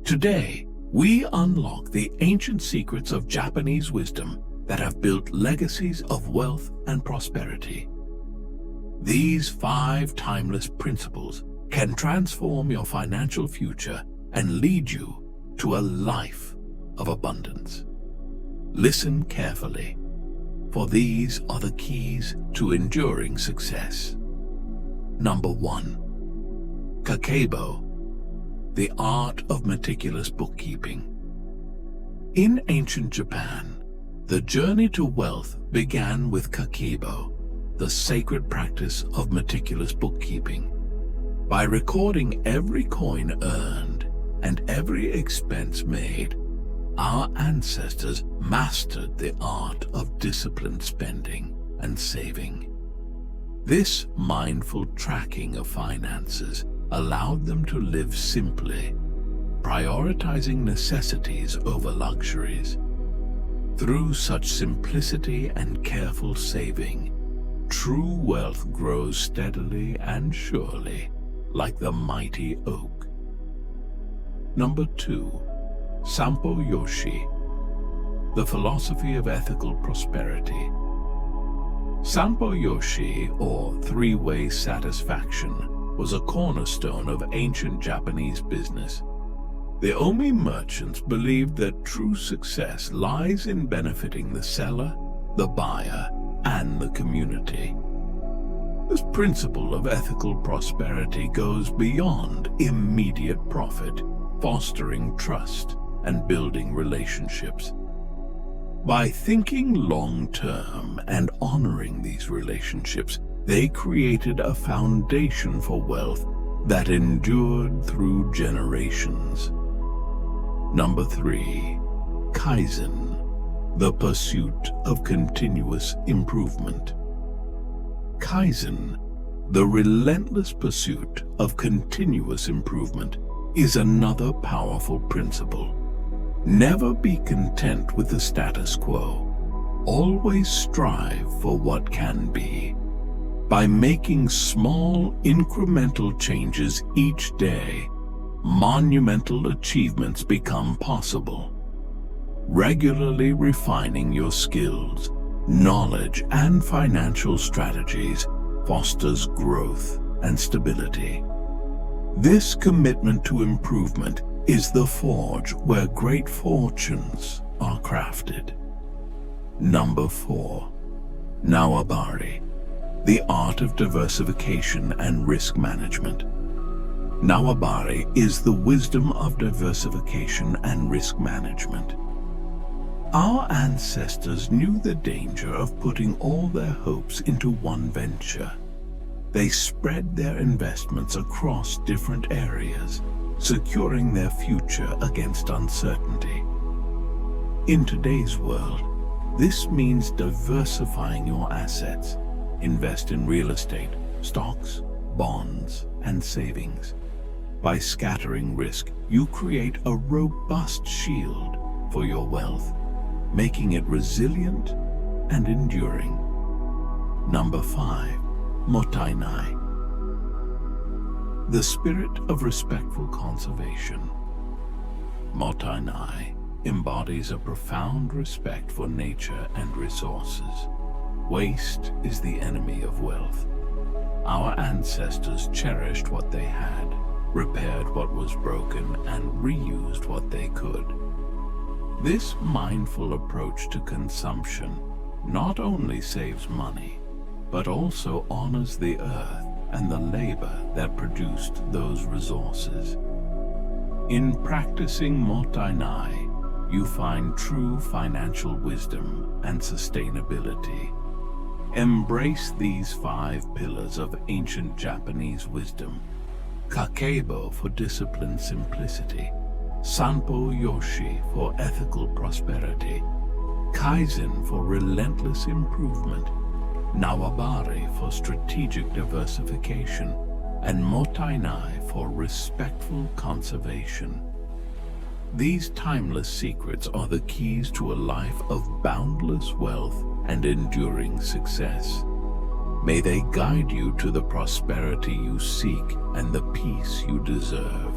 Today, we unlock the ancient secrets of Japanese wisdom that have built legacies of wealth and prosperity. These 5 timeless principles can transform your financial future and lead you to a life of abundance. Listen carefully, for these are the keys to enduring success. Number 1. Kakeibo, the art of meticulous bookkeeping. In ancient Japan, the journey to wealth began with Kakeibo, the sacred practice of meticulous bookkeeping. By recording every coin earned and every expense made, our ancestors mastered the art of disciplined spending and saving. This mindful tracking of finances allowed them to live simply, prioritizing necessities over luxuries. Through such simplicity and careful saving, true wealth grows steadily and surely, like the mighty oak. Number 2. Sanpo Yoshi, the philosophy of ethical prosperity. Sanpo Yoshi, or three-way satisfaction, was a cornerstone of ancient Japanese business. The Omi merchants believed that true success lies in benefiting the seller, the buyer, and the community. This principle of ethical prosperity goes beyond immediate profit, fostering trust and building relationships. By thinking long-term and honoring these relationships, they created a foundation for wealth that endured through generations. Number 3. Kaizen, the pursuit of continuous improvement. Kaizen, the relentless pursuit of continuous improvement, is another powerful principle. Never be content with the status quo. Always strive for what can be. By making small, incremental changes each day, monumental achievements become possible. Regularly refining your skills, knowledge, and financial strategies fosters growth and stability. This commitment to improvement is the forge where great fortunes are crafted. Number 4. Nawabari, the art of diversification and risk management. Nawabari is the wisdom of diversification and risk management. Our ancestors knew the danger of putting all their hopes into one venture. They spread their investments across different areas, securing their future against uncertainty. In today's world, this means diversifying your assets. Invest in real estate, stocks, bonds, and savings. By scattering risk, you create a robust shield for your wealth, making it resilient and enduring. Number 5. Mottainai, the spirit of respectful conservation. Mottainai embodies a profound respect for nature and resources. Waste is the enemy of wealth. Our ancestors cherished what they had, repaired what was broken, and reused what they could. This mindful approach to consumption not only saves money, but also honors the earth and the labor that produced those resources. In practicing Mottainai, you find true financial wisdom and sustainability. Embrace these 5 pillars of ancient Japanese wisdom: Kakeibo for disciplined simplicity, Sanpo Yoshi for ethical prosperity, Kaizen for relentless improvement, Nawabari for strategic diversification, and Mottainai for respectful conservation. These timeless secrets are the keys to a life of boundless wealth and enduring success. May they guide you to the prosperity you seek and the peace you deserve.